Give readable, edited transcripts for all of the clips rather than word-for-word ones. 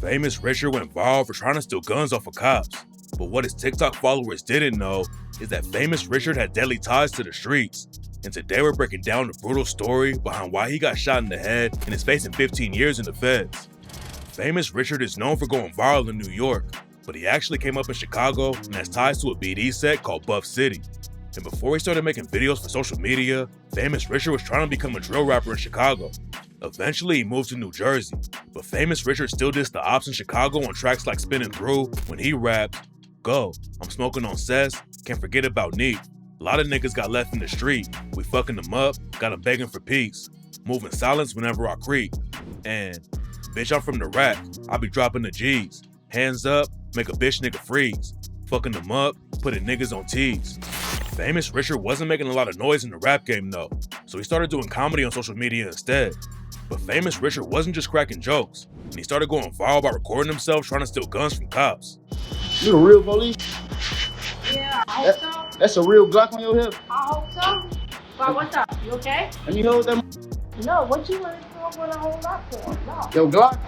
Famous Richard went viral for trying to steal guns off of cops. But what his TikTok followers didn't know is that Famous Richard had deadly ties to the streets. And today we're breaking down the brutal story behind why he got shot in the head and is facing 15 years in the feds. Famous Richard is known for going viral in New York, but he actually came up in Chicago and has ties to a BD set called Buff City. And before he started making videos for social media, Famous Richard was trying to become a drill rapper in Chicago. Eventually he moved to New Jersey, but Famous Richard still dissed the ops in Chicago on tracks like Spinning Through when he rapped, "Go, I'm smoking on cess, can't forget about Neat. A lot of niggas got left in the street, we fucking them up, got them begging for peace. Moving silence whenever I creep. And, bitch, I'm from the rack, I be dropping the G's. Hands up, make a bitch nigga freeze. Fucking them up, putting niggas on T's." Famous Richard wasn't making a lot of noise in the rap game though, so he started doing comedy on social media instead. But Famous Richard wasn't just cracking jokes, and he started going viral by recording himself trying to steal guns from cops. You the real police? Yeah, I hope so. That's a real Glock on your hip? I hope so. But what's up? You okay? Let me hold that No, what you want to hold up for? No. Yo, Glock?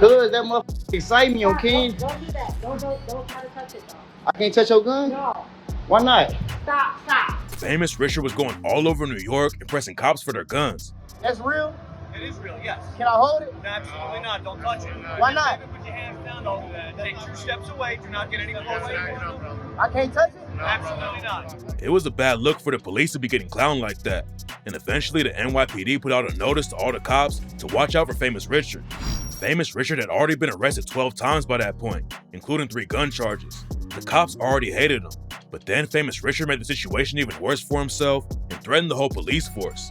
Cause that motherfucker excite me, okay? Don't do that. Don't try to touch it though. I can't touch your gun? No. Why not? Stop. Famous Richard was going all over New York and pressing cops for their guns. That's real? It is real, yes. Can I hold it? No, absolutely not. Don't touch it. Why not? Put your hands down. Don't do that. Take 2 steps away. Do not get any closer. I can't touch it? Absolutely not. It was a bad look for the police to be getting clowned like that, and eventually the NYPD put out a notice to all the cops to watch out for Famous Richard. Famous Richard had already been arrested 12 times by that point, including 3 gun charges. The cops already hated him, but then Famous Richard made the situation even worse for himself and threatened the whole police force.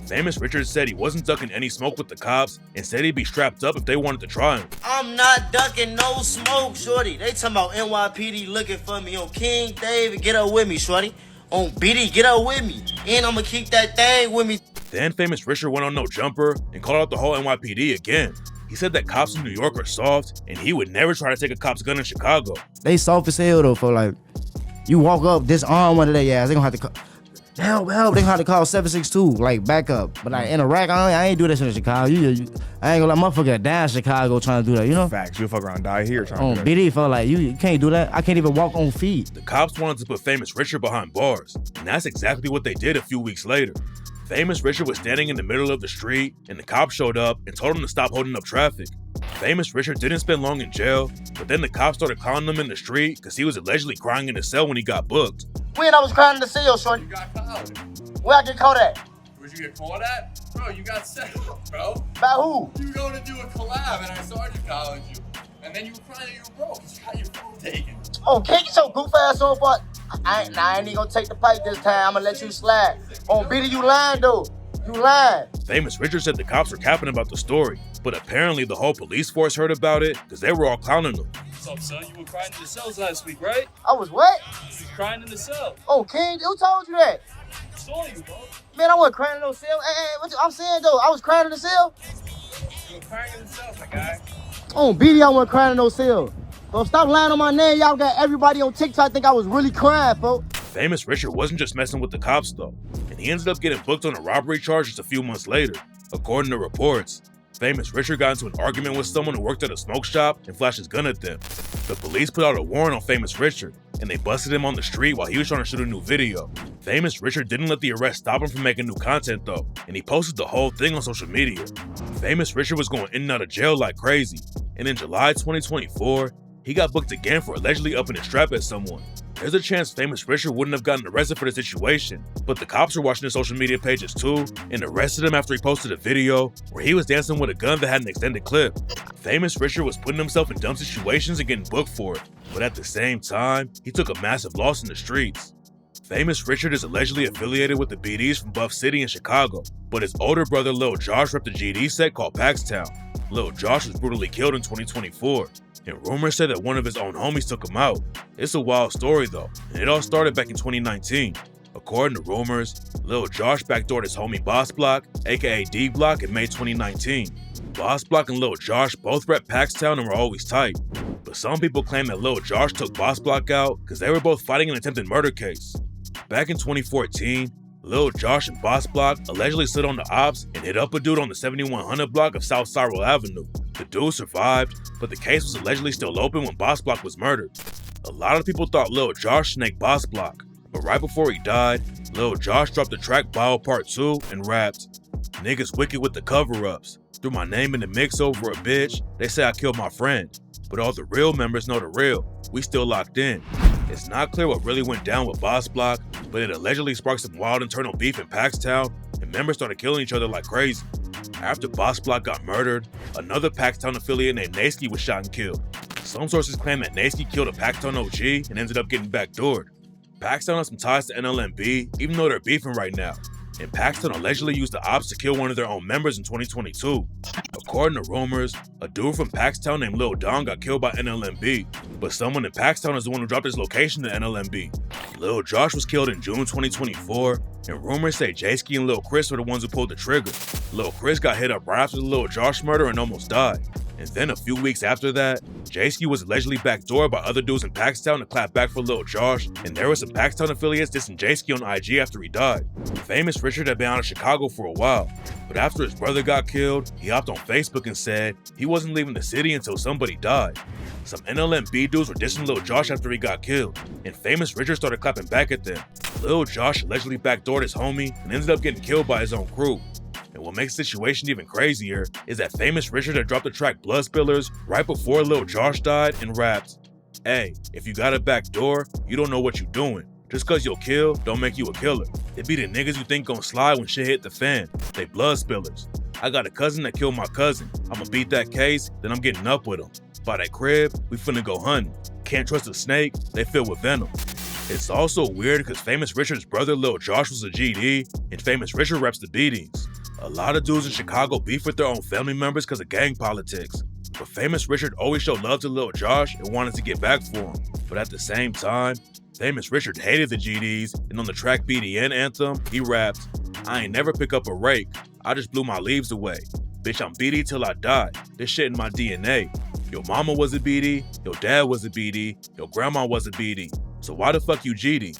Famous Richard said he wasn't ducking any smoke with the cops and said he'd be strapped up if they wanted to try him. I'm not ducking no smoke, shorty. They talking about NYPD looking for me. On King David, get up with me, shorty. On BD, get up with me. And I'ma keep that thing with me. Then Famous Richard went on No Jumper and called out the whole NYPD again. He said that cops in New York are soft and he would never try to take a cop's gun in Chicago. They soft as hell though, for like, you walk up, disarm one of their ass, they gonna have to call, help, they gonna have to call 762, like back up. But like in Iraq, I ain't do this in Chicago. I ain't gonna let motherfucker die in Chicago trying to do that, you know? Facts, you'll fuck around and die here trying to do that. BD felt like, you can't do that. I can't even walk on feet. The cops wanted to put Famous Richard behind bars, and that's exactly what they did a few weeks later. Famous Richard was standing in the middle of the street, and the cops showed up and told him to stop holding up traffic. Famous Richard didn't spend long in jail, but then the cops started clowning him in the street because he was allegedly crying in his cell when he got booked. When I was crying in the cell, shorty. You got caught. Where I get caught at? Where'd you get caught at? Bro, you got set up, bro. By who? You were going to do a collab and I sergeant collared you. And then you were crying that you were broke because you got your phone taken. Oh, can't get your goof ass on for I ain't even gonna take the pipe this time. I'm gonna let you slide. On BD, you lying though. You lying. Famous Richard said the cops were capping about the story, but apparently the whole police force heard about it because they were all clowning him. What's up, son? You were crying in the cells last week, right? I was what? You were crying in the cell. Oh, King, who told you that? I saw you, bro. Man, I wasn't crying in no cell. Hey, what I'm saying though, I was crying in the cell. You were crying in the cells, my guy. On BD, I wasn't crying in no cell. So stop lying on my name. Y'all got everybody on TikTok think I was really crying, folks. Famous Richard wasn't just messing with the cops though, and he ended up getting booked on a robbery charge just a few months later. According to reports, Famous Richard got into an argument with someone who worked at a smoke shop and flashed his gun at them. The police put out a warrant on Famous Richard, and they busted him on the street while he was trying to shoot a new video. Famous Richard didn't let the arrest stop him from making new content though, and he posted the whole thing on social media. Famous Richard was going in and out of jail like crazy, and in July 2024, he got booked again for allegedly upping his strap at someone. There's a chance Famous Richard wouldn't have gotten arrested for the situation, but the cops were watching his social media pages too and arrested him after he posted a video where he was dancing with a gun that had an extended clip. Famous Richard was putting himself in dumb situations and getting booked for it, but at the same time, he took a massive loss in the streets. Famous Richard is allegedly affiliated with the BDs from Buff City in Chicago, but his older brother Lil Josh repped a GD set called Paxtown. Lil Josh was brutally killed in 2024. And rumors say that one of his own homies took him out. It's a wild story though, and it all started back in 2019. According to rumors, Lil Josh backdoored his homie Boss Block, aka D Block, in May 2019. Boss Block and Lil Josh both rep Paxtown and were always tight. But some people claim that Lil Josh took Boss Block out because they were both fighting an attempted murder case. Back in 2014, Lil Josh and Boss Block allegedly slid on the ops and hit up a dude on the 7100 block of South Cyril Avenue. The dude survived, but the case was allegedly still open when Boss Block was murdered. A lot of people thought Lil Josh snaked Boss Block, but right before he died, Lil Josh dropped the track Bio Part 2 and rapped, "Niggas wicked with the cover-ups. Threw my name in the mix over a bitch. They say I killed my friend. But all the real members know the real. We still locked in." It's not clear what really went down with Boss Block, but it allegedly sparked some wild internal beef in Paxtown, and members started killing each other like crazy. After Boss Block got murdered, another Paxtown affiliate named Nasky was shot and killed. Some sources claim that Nasky killed a Paxtown OG and ended up getting backdoored. Paxtown has some ties to NLMB, even though they're beefing right now. And Paxtown allegedly used the ops to kill one of their own members in 2022. According to rumors, a dude from Paxtown named Lil Don got killed by NLMB, but someone in Paxtown is the one who dropped his location to NLMB. Lil Josh was killed in June 2024, and rumors say J-Ski and Lil Chris were the ones who pulled the trigger. Lil Chris got hit up right after the Lil Josh murder and almost died. And then a few weeks after that, J-Ski was allegedly backdoored by other dudes in Paxtown to clap back for Lil Josh, and there were some Paxtown affiliates dissing J-Ski on IG after he died. Famous Richard had been out of Chicago for a while, but after his brother got killed, he hopped on Facebook and said he wasn't leaving the city until somebody died. Some NLMB dudes were dissing Lil Josh after he got killed, and Famous Richard started clapping back at them. Lil Josh allegedly backdoored his homie and ended up getting killed by his own crew. And what makes the situation even crazier is that Famous Richard had dropped the track Blood Spillers right before Lil Josh died and rapped, "Hey, if you got a back door, you don't know what you doing. Just cause you'll kill, don't make you a killer. It be the niggas you think gon' slide when shit hit the fan. They blood spillers. I got a cousin that killed my cousin. I'ma beat that case, then I'm getting up with him. By that crib, we finna go hunting. Can't trust a snake, they filled with venom." It's also weird because Famous Richard's brother Lil Josh was a GD, and Famous Richard reps the beatings. A lot of dudes in Chicago beef with their own family members because of gang politics. But Famous Richard always showed love to Lil Josh and wanted to get back for him. But at the same time, Famous Richard hated the GDs, and on the track BDN anthem, he rapped, "I ain't never pick up a rake, I just blew my leaves away. Bitch, I'm BD till I die, this shit in my DNA. Your mama was a BD, your dad was a BD, your grandma was a BD, so why the fuck you GD?"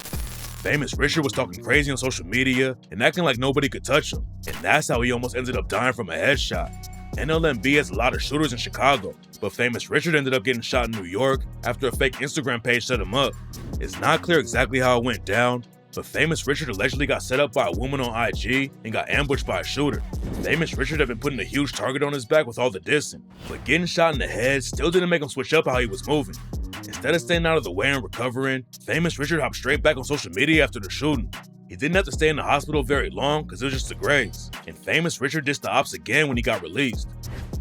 Famous Richard was talking crazy on social media and acting like nobody could touch him, and that's how he almost ended up dying from a headshot. NLMB has a lot of shooters in Chicago, but Famous Richard ended up getting shot in New York after a fake Instagram page set him up. It's not clear exactly how it went down, but Famous Richard allegedly got set up by a woman on IG and got ambushed by a shooter. Famous Richard had been putting a huge target on his back with all the dissing, but getting shot in the head still didn't make him switch up how he was moving. Instead of staying out of the way and recovering, Famous Richard hopped straight back on social media after the shooting. He didn't have to stay in the hospital very long because it was just a graze, and Famous Richard dissed the ops again when he got released.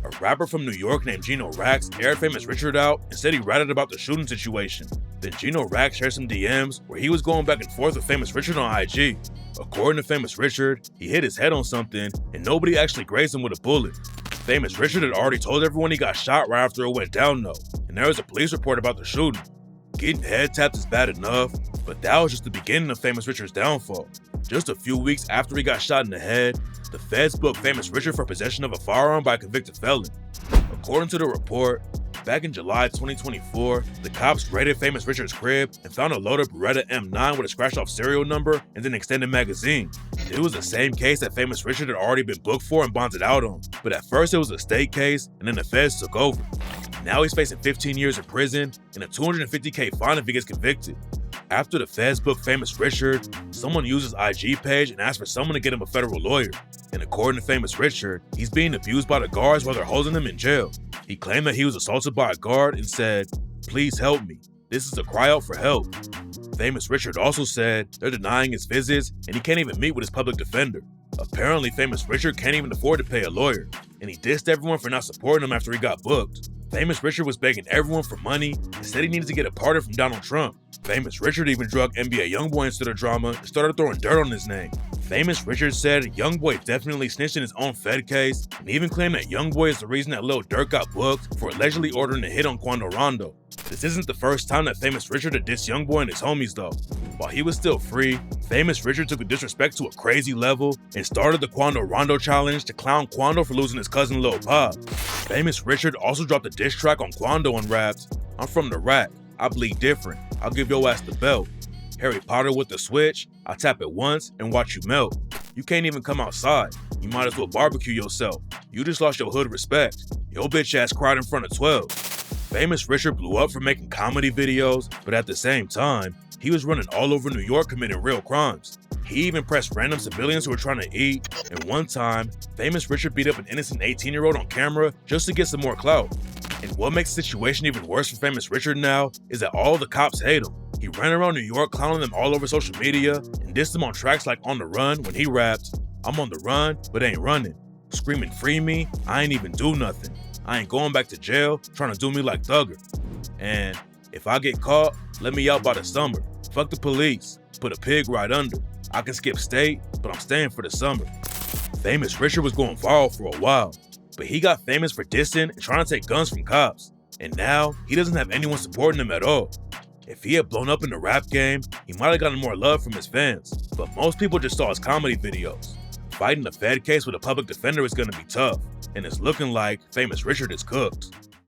A rapper from New York named Gino Rax aired Famous Richard out and said he ratted about the shooting situation. Then Gino Rax shared some DMs where he was going back and forth with Famous Richard on IG. According to Famous Richard, he hit his head on something and nobody actually grazed him with a bullet. Famous Richard had already told everyone he got shot right after it went down though, and there was a police report about the shooting. Getting head tapped is bad enough, but that was just the beginning of Famous Richard's downfall. Just a few weeks after he got shot in the head, the feds booked Famous Richard for possession of a firearm by a convicted felon. According to the report, back in July 2024, the cops raided Famous Richard's crib and found a loaded Beretta M9 with a scratched-off serial number and an extended magazine. It was the same case that Famous Richard had already been booked for and bonded out on, but at first it was a state case and then the feds took over. Now he's facing 15 years in prison and a $250K fine if he gets convicted. After the feds booked Famous Richard, someone used his IG page and asked for someone to get him a federal lawyer. And according to Famous Richard, he's being abused by the guards while they're holding him in jail. He claimed that he was assaulted by a guard and said, "Please help me. This is a cry out for help." Famous Richard also said they're denying his visits and he can't even meet with his public defender. Apparently, Famous Richard can't even afford to pay a lawyer, and he dissed everyone for not supporting him after he got booked. Famous Richard was begging everyone for money and said he needed to get a pardon from Donald Trump. Famous Richard even drug NBA Youngboy into the drama and started throwing dirt on his name. Famous Richard said Youngboy definitely snitched in his own Fed case and even claimed that Youngboy is the reason that Lil Durk got booked for allegedly ordering a hit on Quando Rondo. This isn't the first time that Famous Richard had dissed Youngboy and his homies though. While he was still free, Famous Richard took the disrespect to a crazy level and started the Quando Rondo challenge to clown Quando for losing his cousin Lil Pop. Famous Richard also dropped a diss track on Quando and rapped, "I'm from the rack, I bleed different, I'll give your ass the belt. Harry Potter with the switch, I tap it once and watch you melt. You can't even come outside, you might as well barbecue yourself. You just lost your hood respect. Yo bitch ass cried in front of 12. Famous Richard blew up for making comedy videos, but at the same time, he was running all over New York committing real crimes. He even pressed random civilians who were trying to eat, and one time, Famous Richard beat up an innocent 18-year-old on camera just to get some more clout. And what makes the situation even worse for Famous Richard now is that all the cops hate him. He ran around New York clowning them all over social media and dissed them on tracks like On the Run when he rapped, "I'm on the run, but ain't running. Screaming free me, I ain't even do nothing. I ain't going back to jail, trying to do me like Thugger. And if I get caught, let me out by the summer. Fuck the police, put a pig right under. I can skip state, but I'm staying for the summer." Famous Richard was going viral for a while, but he got famous for dissing and trying to take guns from cops. And now, he doesn't have anyone supporting him at all. If he had blown up in the rap game, he might have gotten more love from his fans, but most people just saw his comedy videos. Fighting a Fed case with a public defender is gonna be tough, and it's looking like Famous Richard is cooked.